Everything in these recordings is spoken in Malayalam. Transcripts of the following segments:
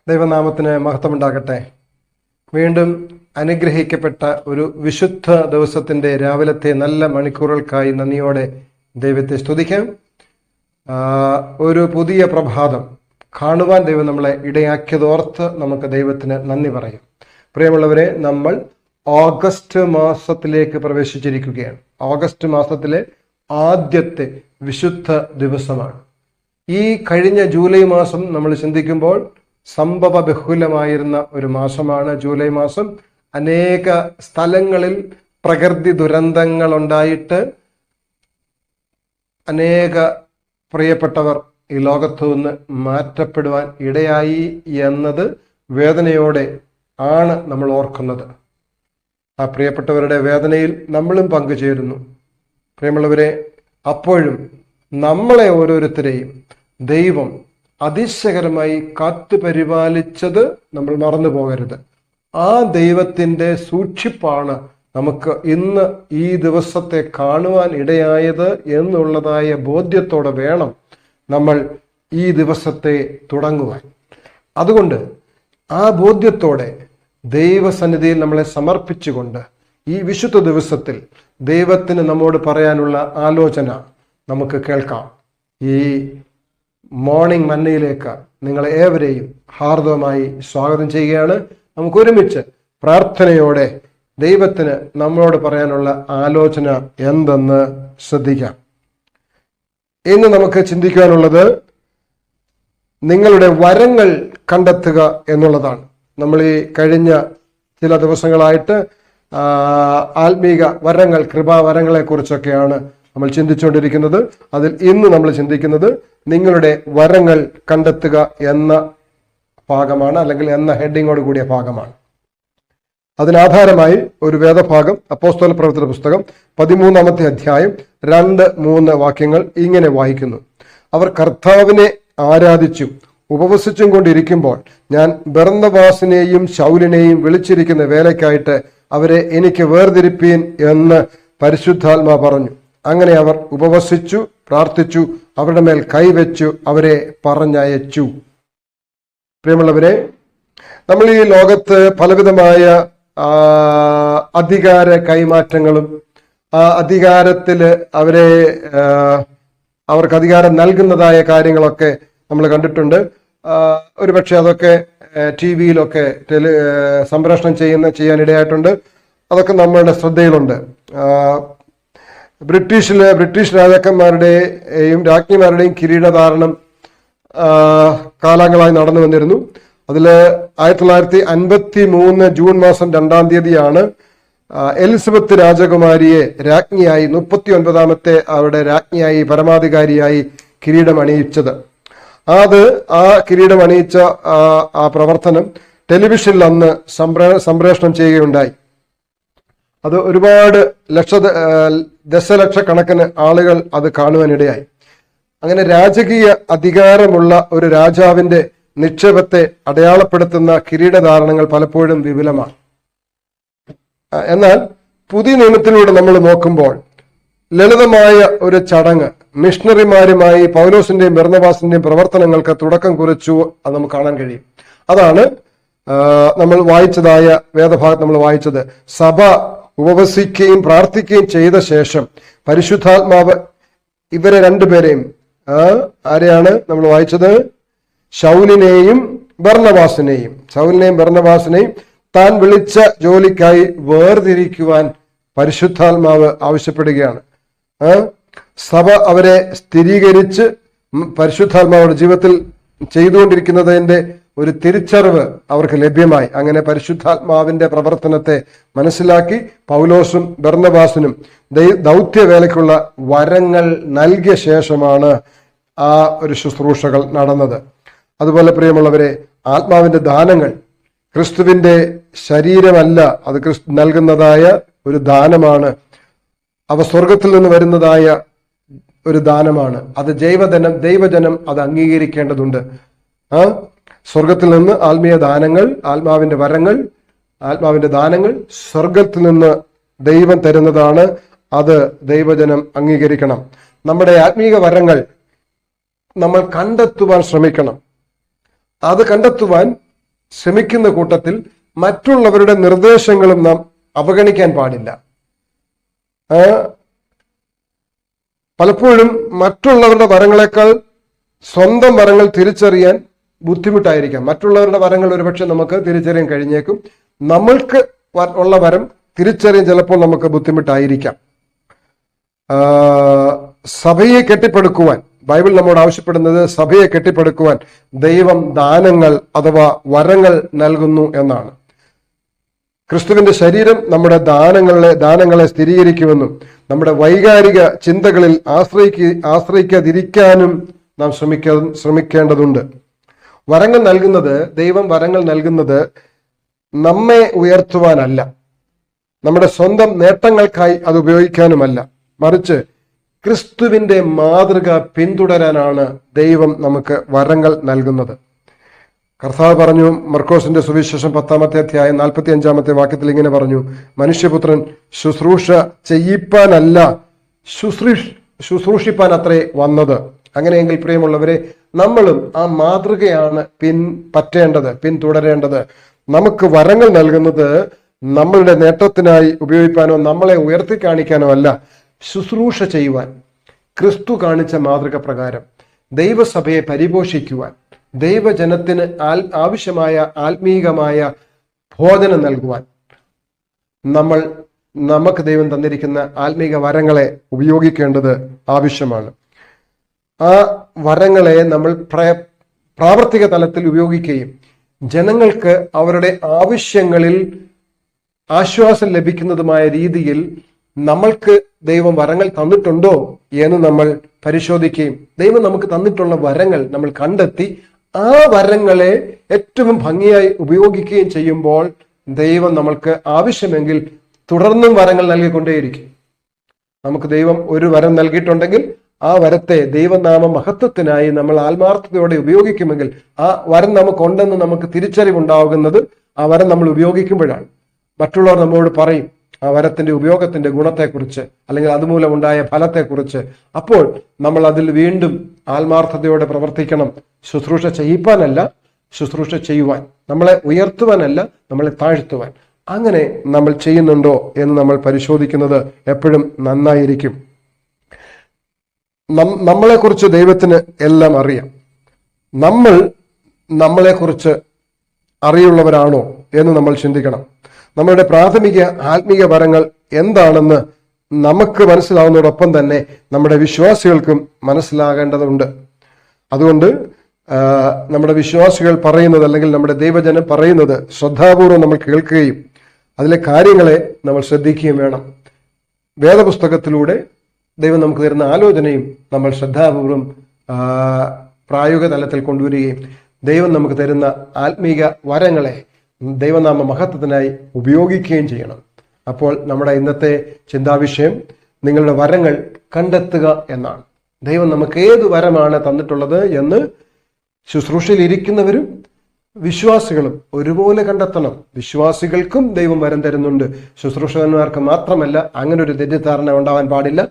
ദൈവനാമത്തിന് മഹത്വമുണ്ടാകട്ടെ. വീണ്ടും അനുഗ്രഹിക്കപ്പെട്ട ഒരു വിശുദ്ധ ദിവസത്തിൻ്റെ രാവിലത്തെ നല്ല മണിക്കൂറുകൾക്കായി നന്ദിയോടെ ദൈവത്തെ സ്തുതിക്കാം. ഒരു പുതിയ പ്രഭാതം കാണുവാൻ ദൈവം നമ്മളെ ഇടയാക്കിയതോർത്ത് നമുക്ക് ദൈവത്തിന് നന്ദി പറയാം. പ്രിയമുള്ളവരെ, നമ്മൾ ഓഗസ്റ്റ് മാസത്തിലേക്ക് പ്രവേശിച്ചിരിക്കുകയാണ്. ഓഗസ്റ്റ് മാസത്തിലെ ആദ്യത്തെ വിശുദ്ധ ദിവസമാണ്. ഈ കഴിഞ്ഞ ജൂലൈ മാസം നമ്മൾ ചിന്തിക്കുമ്പോൾ സംഭവ ബഹുലമായിരുന്ന ഒരു മാസമാണ് ജൂലൈ മാസം. അനേക സ്ഥലങ്ങളിൽ പ്രകൃതി ദുരന്തങ്ങൾ ഉണ്ടായിട്ട് അനേക പ്രിയപ്പെട്ടവർ ഈ ലോകത്തു നിന്ന് മാറ്റപ്പെടുവാൻ ഇടയായി എന്നത് വേദനയോടെ ആണ് നമ്മൾ ഓർക്കുന്നത്. ആ പ്രിയപ്പെട്ടവരുടെ വേദനയിൽ നമ്മളും പങ്കുചേരുന്നു. പ്രിയമുള്ളവരെ, അപ്പോഴും നമ്മളെ ഓരോരുത്തരെയും ദൈവം അതിശയകരമായി കാത്തു പരിപാലിച്ചത് നമ്മൾ മറന്നു പോകരുത്. ആ ദൈവത്തിൻ്റെ സൂക്ഷിപ്പാണ് നമുക്ക് ഇന്ന് ഈ ദിവസത്തെ കാണുവാൻ ഇടയായത് എന്നുള്ളതായ ബോധ്യത്തോടെ വേണം നമ്മൾ ഈ ദിവസത്തെ തുടങ്ങുവാൻ. അതുകൊണ്ട് ആ ബോധ്യത്തോടെ ദൈവസന്നിധിയിൽ നമ്മളെ സമർപ്പിച്ചുകൊണ്ട് ഈ വിശുദ്ധ ദിവസത്തിൽ ദൈവത്തിന് നമ്മോട് പറയാനുള്ള ആലോചന നമുക്ക് കേൾക്കാം. ഈ മോർണിംഗ് മന്നയിലേക്ക് നിങ്ങളെ ഏവരെയും ഹാർദവമായി സ്വാഗതം ചെയ്യുകയാണ്. നമുക്ക് ഒരുമിച്ച് പ്രാർത്ഥനയോടെ ദൈവത്തിന് നമ്മളോട് പറയാനുള്ള ആലോചന എന്തെന്ന് ശ്രദ്ധിക്കാം. ഇന്ന് നമുക്ക് ചിന്തിക്കാനുള്ളത് നിങ്ങളുടെ വരങ്ങൾ കണ്ടെത്തുക എന്നുള്ളതാണ്. നമ്മൾ ഈ കഴിഞ്ഞ ചില ദിവസങ്ങളായിട്ട് ആത്മീക വരങ്ങൾ, കൃപാവരങ്ങളെ കുറിച്ചൊക്കെയാണ് നമ്മൾ ചിന്തിച്ചുകൊണ്ടിരിക്കുന്നത്. അതിൽ ഇന്ന് നമ്മൾ ചിന്തിക്കുന്നത് നിങ്ങളുടെ വരങ്ങൾ കണ്ടെത്തുക എന്ന ഭാഗമാണ്, അല്ലെങ്കിൽ എന്ന ഹെഡിങ്ങോട് കൂടിയ ഭാഗമാണ്. അതിനാധാരമായി ഒരു വേദഭാഗം അപ്പോസ്തല പ്രവർത്തന പുസ്തകം 13-ാമത്തെ അധ്യായം 2-3 വാക്യങ്ങൾ ഇങ്ങനെ വായിക്കുന്നു. അവർ കർത്താവിനെ ആരാധിച്ചു ഉപവസിച്ചും കൊണ്ടിരിക്കുമ്പോൾ ഞാൻ ബർന്നബാസിനെയും ശൗലിനെയും വിളിച്ചിരിക്കുന്ന വേലയ്ക്കായിട്ട് അവരെ എനിക്ക് വേർതിരിപ്പീൻ എന്ന് പരിശുദ്ധാത്മാ പറഞ്ഞു. അങ്ങനെ അവർ ഉപവസിച്ചു, പ്രാർത്ഥിച്ചു, അവരുടെ മേൽ കൈവച്ചു, അവരെ പറഞ്ഞയച്ചു. പ്രിയമുള്ളവരെ, നമ്മൾ ഈ ലോകത്ത് പലവിധമായ അധികാര കൈമാറ്റങ്ങളും ആ അധികാരത്തിൽ അവർക്ക് അധികാരം നൽകുന്നതായ കാര്യങ്ങളൊക്കെ നമ്മൾ കണ്ടിട്ടുണ്ട്. ഒരുപക്ഷെ അതൊക്കെ TV-യിലൊക്കെ സംപ്രേഷണം ചെയ്യാനിടയായിട്ടുണ്ട്. അതൊക്കെ നമ്മളുടെ ശ്രദ്ധയിലുണ്ട്. ബ്രിട്ടീഷ് രാജാക്കന്മാരുടെയും രാജ്ഞിമാരുടെയും കിരീടധാരണം കാലങ്ങളായി നടന്നു വന്നിരുന്നു. അതിൽ 1953 ജൂൺ മാസം 2-ാം തീയതിയാണ് എലിസബത്ത് രാജകുമാരിയെ രാജ്ഞിയായി 39-ാമത്തെ അവരുടെ രാജ്ഞിയായി പരമാധികാരിയായി കിരീടം അണിയിച്ചത്. ആ കിരീടം അണിയിച്ച ആ പ്രവർത്തനം ടെലിവിഷനിൽ അന്ന് സംപ്രേഷണം ചെയ്യുകയുണ്ടായി. അത് ഒരുപാട് ദശലക്ഷക്കണക്കിന് ആളുകൾ അത് കാണുവാനിടയായി. അങ്ങനെ രാജകീയ അധികാരമുള്ള ഒരു രാജാവിന്റെ നിക്ഷേപത്തെ അടയാളപ്പെടുത്തുന്ന കിരീടധാരണങ്ങൾ പലപ്പോഴും വിപുലമാണ്. എന്നാൽ പുതിയ നിയമത്തിലൂടെ നമ്മൾ നോക്കുമ്പോൾ ലളിതമായ ഒരു ചടങ്ങ് മിഷണറിമാരുമായി പൗലോസിന്റെയും ബർന്നബാസിന്റെയും പ്രവർത്തനങ്ങൾക്ക് തുടക്കം കുറിച്ചു. അത് നമുക്ക് കാണാൻ കഴിയും. അതാണ് നമ്മൾ വായിച്ചതായ വേദഭാഗത്ത് നമ്മൾ വായിച്ചത്. സഭ ഉപവസിക്കുകയും പ്രാർത്ഥിക്കുകയും ചെയ്ത ശേഷം പരിശുദ്ധാത്മാവ് ഇവരെ രണ്ടുപേരെയും, ആരെയാണ് നമ്മൾ വായിച്ചത്? ശൗലിനെയും ബർന്നബാസിനെയും താൻ വിളിച്ച ജോലിക്കായി വേർതിരിക്കുവാൻ പരിശുദ്ധാത്മാവ് ആവശ്യപ്പെടുകയാണ്. സഭ അവരെ സ്ഥിരീകരിച്ച് പരിശുദ്ധാത്മാവുടെ ജീവിതത്തിൽ ചെയ്തുകൊണ്ടിരിക്കുന്നതിന്റെ ഒരു തിരിച്ചറിവ് അവർക്ക് ലഭ്യമായി. അങ്ങനെ പരിശുദ്ധാത്മാവിന്റെ പ്രവർത്തനത്തെ മനസ്സിലാക്കി പൗലോസും ബർന്നബാസിനും ദൗത്യവേലയ്ക്കുള്ള വരങ്ങൾ നൽകിയ ശേഷമാണ് ആ ഒരു ശുശ്രൂഷകൾ നടന്നത്. അതുപോലെ പ്രിയമുള്ളവരെ, ആത്മാവിന്റെ ദാനങ്ങൾ ക്രിസ്തുവിന്റെ ശരീരമല്ല, അത് നൽകുന്നതായ ഒരു ദാനമാണ്. അവ സ്വർഗത്തിൽ നിന്ന് വരുന്നതായ ഒരു ദാനമാണ്. അത് ദൈവജനം അത് അംഗീകരിക്കേണ്ടതുണ്ട്. സ്വർഗത്തിൽ നിന്ന് ആത്മീയ ദാനങ്ങൾ, ആത്മാവിന്റെ വരങ്ങൾ, ആത്മാവിന്റെ ദാനങ്ങൾ സ്വർഗത്തിൽ നിന്ന് ദൈവം തരുന്നതാണ്. അത് ദൈവജനം അംഗീകരിക്കണം. നമ്മുടെ ആത്മീക വരങ്ങൾ നമ്മൾ കണ്ടെത്തുവാൻ ശ്രമിക്കണം. അത് കണ്ടെത്തുവാൻ ശ്രമിക്കുന്ന കൂട്ടത്തിൽ മറ്റുള്ളവരുടെ നിർദ്ദേശങ്ങളും നാം അവഗണിക്കാൻ പാടില്ല. പലപ്പോഴും മറ്റുള്ളവരുടെ വരങ്ങളെക്കാൾ സ്വന്തം വരങ്ങൾ തിരിച്ചറിയാൻ ബുദ്ധിമുട്ടായിരിക്കാം. മറ്റുള്ളവരുടെ വരങ്ങൾ ഒരുപക്ഷെ നമുക്ക് തിരിച്ചറിയാൻ കഴിഞ്ഞേക്കും. നമ്മൾക്ക് ഉള്ള വരം തിരിച്ചറിയാൻ ചിലപ്പോൾ നമുക്ക് ബുദ്ധിമുട്ടായിരിക്കാം. സഭയെ കെട്ടിപ്പടുക്കുവാൻ ബൈബിൾ നമ്മോട് ആവശ്യപ്പെടുന്നത് സഭയെ കെട്ടിപ്പടുക്കുവാൻ ദൈവം ദാനങ്ങൾ അഥവാ വരങ്ങൾ നൽകുന്നു എന്നാണ്. ക്രിസ്തുവിന്റെ ശരീരം നമ്മുടെ ദാനങ്ങളെ സ്ഥിരീകരിക്കുമെന്നും നമ്മുടെ വൈകാരിക ചിന്തകളിൽ ആശ്രയിക്കാതിരിക്കാനും നാം ശ്രമിക്കേണ്ടതുണ്ട്. ദൈവം വരങ്ങൾ നൽകുന്നത് നമ്മെ ഉയർത്തുവാനല്ല, നമ്മുടെ സ്വന്തം നേട്ടങ്ങൾക്കായി അത് ഉപയോഗിക്കാനുമല്ല, മറിച്ച് ക്രിസ്തുവിന്റെ മാതൃക പിന്തുടരാനാണ് ദൈവം നമുക്ക് വരങ്ങൾ നൽകുന്നത്. കർത്താവ് പറഞ്ഞു, മർക്കോസിന്റെ സുവിശേഷം 10-ാമത്തെ അധ്യായം 45-ാമത്തെ വാക്യത്തിൽ ഇങ്ങനെ പറഞ്ഞു, മനുഷ്യപുത്രൻ ശുശ്രൂഷ ചെയ്യിപ്പാനല്ല ശുശ്രൂഷിപ്പാൻ അത്രേ വന്നത്. അങ്ങനെയെങ്കിൽ പ്രിയമുള്ളവരെ, നമ്മളും ആ മാതൃകയാണ് പിന്തുടരേണ്ടത്. നമുക്ക് വരങ്ങൾ നൽകുന്നത് നമ്മളുടെ നേട്ടത്തിനായി ഉപയോഗിക്കാനോ നമ്മളെ ഉയർത്തി കാണിക്കാനോ അല്ല, ശുശ്രൂഷ ചെയ്യുവാൻ, ക്രിസ്തു കാണിച്ച മാതൃക പ്രകാരം ദൈവസഭയെ പരിപോഷിക്കുവാൻ, ദൈവജനത്തിന് ആവശ്യമായ ആത്മീകമായ ഭോജനം നൽകുവാൻ നമുക്ക് ദൈവം തന്നിരിക്കുന്ന ആത്മീക വരങ്ങളെ ഉപയോഗിക്കേണ്ടത് ആവശ്യമാണ്. ആ വരങ്ങളെ നമ്മൾ പ്രാവർത്തിക തലത്തിൽ ഉപയോഗിക്കുകയും ജനങ്ങൾക്ക് അവരുടെ ആവശ്യങ്ങളിൽ ആശ്വാസം ലഭിക്കുന്നതുമായ രീതിയിൽ നമ്മൾക്ക് ദൈവം വരങ്ങൾ തന്നിട്ടുണ്ടോ എന്ന് നമ്മൾ പരിശോധിക്കുകയും ദൈവം നമുക്ക് തന്നിട്ടുള്ള വരങ്ങൾ നമ്മൾ കണ്ടെത്തി ആ വരങ്ങളെ ഏറ്റവും ഭംഗിയായി ഉപയോഗിക്കുകയും ചെയ്യുമ്പോൾ ദൈവം നമ്മൾക്ക് ആവശ്യമെങ്കിൽ തുടർന്നും വരങ്ങൾ നൽകിക്കൊണ്ടേയിരിക്കും. നമുക്ക് ദൈവം ഒരു വരം നൽകിയിട്ടുണ്ടെങ്കിൽ ആ വരത്തെ ദൈവനാമ മഹത്വത്തിനായി നമ്മൾ ആത്മാർത്ഥതയോടെ ഉപയോഗിക്കുമെങ്കിൽ ആ വരം നമുക്കുണ്ടെന്ന് നമുക്ക് തിരിച്ചറിവുണ്ടാകുന്നത് ആ വരം നമ്മൾ ഉപയോഗിക്കുമ്പോഴാണ്. മറ്റുള്ളവർ നമ്മളോട് പറയും ആ വരത്തിന്റെ ഉപയോഗത്തിന്റെ ഗുണത്തെക്കുറിച്ച്, അല്ലെങ്കിൽ അതുമൂലം ഉണ്ടായ ഫലത്തെക്കുറിച്ച്. അപ്പോൾ നമ്മൾ അതിൽ വീണ്ടും ആത്മാർത്ഥതയോടെ പ്രവർത്തിക്കണം. ശുശ്രൂഷ ചെയ്യിപ്പാനല്ല, ശുശ്രൂഷ ചെയ്യുവാൻ, നമ്മളെ ഉയർത്തുവാനല്ല, നമ്മളെ താഴ്ത്തുവാൻ. അങ്ങനെ നമ്മൾ ചെയ്യുന്നുണ്ടോ എന്ന് നമ്മൾ പരിശോധിക്കുന്നത് എപ്പോഴും നന്നായിരിക്കും. നമ്മളെക്കുറിച്ച് ദൈവത്തിന് എല്ലാം അറിയാം. നമ്മളെക്കുറിച്ച് അറിയുള്ളവരാണോ എന്ന് നമ്മൾ ചിന്തിക്കണം. നമ്മളുടെ പ്രാഥമിക ആത്മീയ വരങ്ങൾ എന്താണെന്ന് നമുക്ക് മനസ്സിലാവുന്നതോടൊപ്പം തന്നെ നമ്മുടെ വിശ്വാസികൾക്കും മനസ്സിലാകേണ്ടതുണ്ട്. അതുകൊണ്ട് നമ്മുടെ വിശ്വാസികൾ പറയുന്നത്, അല്ലെങ്കിൽ നമ്മുടെ ദൈവജനം പറയുന്നത് ശ്രദ്ധാപൂർവം നമ്മൾ കേൾക്കുകയും അതിലെ കാര്യങ്ങളെ നമ്മൾ ശ്രദ്ധിക്കുകയും വേണം. വേദപുസ്തകത്തിലൂടെ ദൈവം നമുക്ക് തരുന്ന ആലോചനയും നമ്മൾ ശ്രദ്ധാപൂർവം പ്രായോഗിക തലത്തിൽ കൊണ്ടുവരികയും ദൈവം നമുക്ക് തരുന്ന ആത്മീക വരങ്ങളെ ദൈവനാമ മഹത്വത്തിനായി ഉപയോഗിക്കുകയും ചെയ്യണം. അപ്പോൾ നമ്മുടെ ഇന്നത്തെ ചിന്താവിഷയം നിങ്ങളുടെ വരങ്ങൾ കണ്ടെത്തുക എന്നാണ്. ദൈവം നമുക്ക് ഏത് വരമാണ് തന്നിട്ടുള്ളത് എന്ന് ശുശ്രൂഷയിൽ ഇരിക്കുന്നവരും വിശ്വാസികളും ഒരുപോലെ കണ്ടെത്തണം. വിശ്വാസികൾക്കും ദൈവം വരം തരുന്നുണ്ട്, ശുശ്രൂഷകന്മാർക്ക് മാത്രമല്ല. അങ്ങനെ ഒരു തെറ്റിദ്ധാരണ ഉണ്ടാവാൻ പാടില്ല.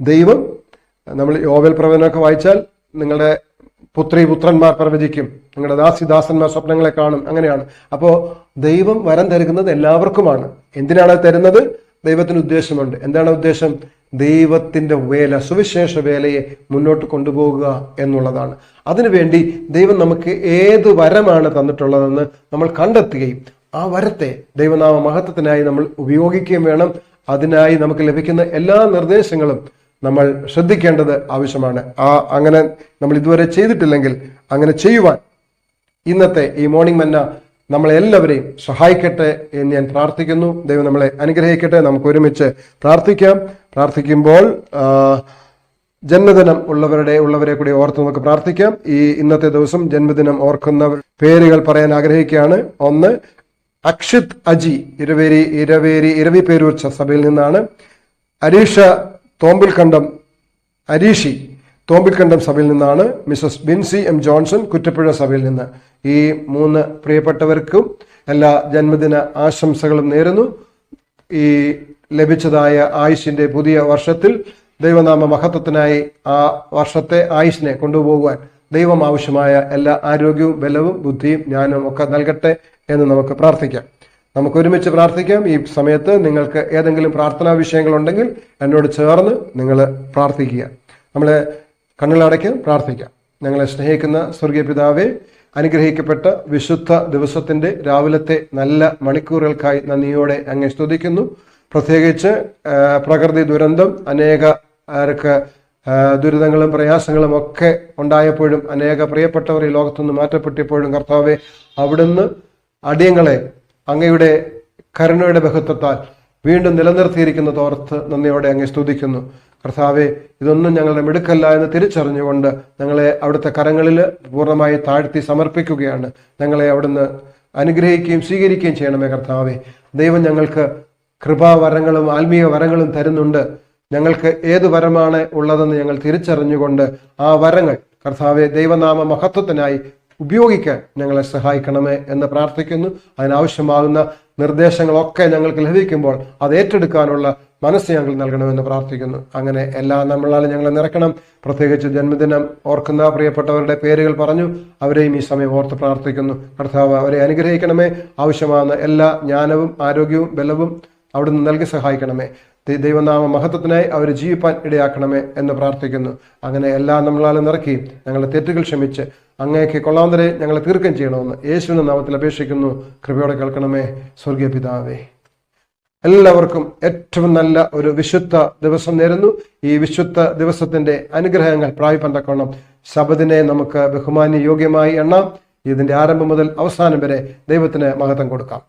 ദൈവം, നമ്മൾ യോവേൽ പ്രവചനമൊക്കെ വായിച്ചാൽ നിങ്ങളുടെ പുത്രന്മാർ പ്രവചിക്കും, നിങ്ങളുടെ ദാസന്മാർ സ്വപ്നങ്ങളെ കാണും, അങ്ങനെയാണ്. അപ്പോൾ ദൈവം വരം തരുന്നത് എല്ലാവർക്കുമാണ്. എന്തിനാണ് തരുന്നത്? ദൈവത്തിന് ഉദ്ദേശമുണ്ട്. എന്താണ് ഉദ്ദേശം? ദൈവത്തിന്റെ വേല, സുവിശേഷ വേലയെ മുന്നോട്ട് കൊണ്ടുപോകുക എന്നുള്ളതാണ്. അതിനുവേണ്ടി ദൈവം നമുക്ക് ഏത് വരമാണ് തന്നിട്ടുള്ളതെന്ന് നമ്മൾ കണ്ടെത്തുകയും ആ വരത്തെ ദൈവനാമ മഹത്വത്തിനായി നമ്മൾ ഉപയോഗിക്കുകയും വേണം. അതിനായി നമുക്ക് ലഭിക്കുന്ന എല്ലാ നിർദ്ദേശങ്ങളും നമ്മൾ ശ്രദ്ധിക്കേണ്ടത് ആവശ്യമാണ്. അങ്ങനെ നമ്മൾ ഇതുവരെ ചെയ്തിട്ടില്ലെങ്കിൽ അങ്ങനെ ചെയ്യുവാൻ ഇന്നത്തെ ഈ മോർണിംഗ് മന്ന നമ്മളെല്ലാവരെയും സഹായിക്കട്ടെ എന്ന് ഞാൻ പ്രാർത്ഥിക്കുന്നു. ദൈവം നമ്മളെ അനുഗ്രഹിക്കട്ടെ. നമുക്ക് ഒരുമിച്ച് പ്രാർത്ഥിക്കാം. പ്രാർത്ഥിക്കുമ്പോൾ ജന്മദിനം ഉള്ളവരെ കൂടി ഓർത്ത് നമുക്ക് പ്രാർത്ഥിക്കാം. ഈ ഇന്നത്തെ ദിവസം ജന്മദിനം ഓർക്കുന്നവർ പേരുകൾ പറയാൻ ആഗ്രഹിക്കുകയാണ്. ഒന്ന്, അക്ഷിത് അജി ഇരവിപേരൂർ സഭയിൽ നിന്നാണ്. അരീഷി തോമ്പിൽക്കണ്ടം സഭയിൽ നിന്നാണ്. Mrs Binsy M Johnson Kuttappuzha സഭയിൽ നിന്ന്. ഈ 3 പ്രിയപ്പെട്ടവർക്കും എല്ലാ ജന്മദിന ആശംസകളും നേരുന്നു. ഈ ലഭിച്ചതായ ആയുഷിന്റെ പുതിയ വർഷത്തിൽ ദൈവനാമ മഹത്വത്തിനായി ആ വർഷത്തെ ആയുഷിനെ കൊണ്ടുപോകുവാൻ ദൈവം ആവശ്യമായ എല്ലാ ആരോഗ്യവും ബലവും ബുദ്ധിയും ജ്ഞാനവും ഒക്കെ നൽകട്ടെ എന്ന് നമുക്ക് പ്രാർത്ഥിക്കാം. നമുക്ക് ഒരുമിച്ച് പ്രാർത്ഥിക്കാം. ഈ സമയത്ത് നിങ്ങൾക്ക് ഏതെങ്കിലും പ്രാർത്ഥനാ വിഷയങ്ങളുണ്ടെങ്കിൽ എന്നോട് ചേർന്ന് നിങ്ങൾ പ്രാർത്ഥിക്കുക. നമ്മൾ കണ്ണുകളടയ്ക്കാം, പ്രാർത്ഥിക്കാം. ഞങ്ങളെ സ്നേഹിക്കുന്ന സ്വർഗീയ പിതാവേ, അനുഗ്രഹിക്കപ്പെട്ട വിശുദ്ധ ദിവസത്തിന്റെ രാവിലത്തെ നല്ല മണിക്കൂറുകൾക്കായി നന്ദിയോടെ അങ്ങേ സ്തുതിക്കുന്നു. പ്രത്യേകിച്ച് പ്രകൃതി ദുരന്തം അനേകർക്ക് ദുരിതങ്ങളും പ്രയാസങ്ങളും ഒക്കെ ഉണ്ടായപ്പോഴും അനേക പ്രിയപ്പെട്ടവർ ഈ ലോകത്തുനിന്ന് മാറ്റപ്പെട്ടപ്പോഴും കർത്താവെ, അവിടുന്ന് അടിയങ്ങളെ അങ്ങയുടെ കരുണയുടെ ബഹുത്വത്താൽ വീണ്ടും നിലനിർത്തിയിരിക്കുന്നത് ഓർത്ത് നന്ദിയോടെ അങ്ങേ സ്തുതിക്കുന്നു. കർത്താവെ, ഇതൊന്നും ഞങ്ങളുടെ മിടുക്കല്ല എന്ന് തിരിച്ചറിഞ്ഞുകൊണ്ട് ഞങ്ങളെ അവിടുത്തെ കരങ്ങളിൽ പൂർണ്ണമായി താഴ്ത്തി സമർപ്പിക്കുകയാണ്. ഞങ്ങളെ അവിടുന്ന് അനുഗ്രഹിക്കുകയും സ്വീകരിക്കുകയും ചെയ്യണമേ കർത്താവെ. ദൈവം ഞങ്ങൾക്ക് കൃപാവരങ്ങളും ആത്മീയ വരങ്ങളും തരുന്നുണ്ട്. ഞങ്ങൾക്ക് ഏത് വരമാണ് ഉള്ളതെന്ന് ഞങ്ങൾ തിരിച്ചറിഞ്ഞുകൊണ്ട് ആ വരങ്ങൾ കർത്താവെ ദൈവനാമ മഹത്വത്തിനായി ഉപയോഗിക്കാൻ ഞങ്ങളെ സഹായിക്കണമേ എന്ന് പ്രാർത്ഥിക്കുന്നു. അതിനാവശ്യമാകുന്ന നിർദ്ദേശങ്ങളൊക്കെ ഞങ്ങൾക്ക് ലഭിക്കുമ്പോൾ അത് ഏറ്റെടുക്കാനുള്ള മനസ്സ് ഞങ്ങൾ നൽകണമെന്ന് പ്രാർത്ഥിക്കുന്നു. അങ്ങനെ എല്ലാ നമ്മളാലും ഞങ്ങളെ നിറയ്ക്കണം. പ്രത്യേകിച്ച് ജന്മദിനം ഓർക്കുന്ന പ്രിയപ്പെട്ടവരുടെ പേരുകൾ പറഞ്ഞു, അവരെയും ഈ സമയം ഓർത്ത് പ്രാർത്ഥിക്കുന്നു. കർത്താവ് അവരെ അനുഗ്രഹിക്കണമേ. ആവശ്യമാകുന്ന എല്ലാ ജ്ഞാനവും ആരോഗ്യവും ബലവും അവിടുന്ന് നൽകി സഹായിക്കണമേ. ദൈവനാമ മഹത്വത്തിനായി അവർ ജീവിപ്പാൻ ഇടയാക്കണമേ എന്ന് പ്രാർത്ഥിക്കുന്നു. അങ്ങനെ എല്ലാം നമ്മളാലും നിറയ്ക്കുകയും ഞങ്ങളുടെ തെറ്റുകൾ ക്ഷമിച്ച് അങ്ങേക്ക് കൊള്ളാവുന്നവരെ ഞങ്ങളെ തീർക്കുകയും ചെയ്യണമെന്ന് യേശുവിന്റെ നാമത്തിൽ അപേക്ഷിക്കുന്നു. കൃപയോടെ കേൾക്കണമേ സ്വർഗീയ പിതാവേ. എല്ലാവർക്കും ഏറ്റവും നല്ല ഒരു വിശുദ്ധ ദിവസം നേരുന്നു. ഈ വിശുദ്ധ ദിവസത്തിന്റെ അനുഗ്രഹങ്ങൾ പ്രാപിപ്പാൻ തക്കവണ്ണം ശബദിനെ നമുക്ക് ബഹുമാന്യ യോഗ്യമായി എണ്ണാം. ഇതിന്റെ ആരംഭം മുതൽ അവസാനം വരെ ദൈവത്തിന് മഹത്വം കൊടുക്കാം.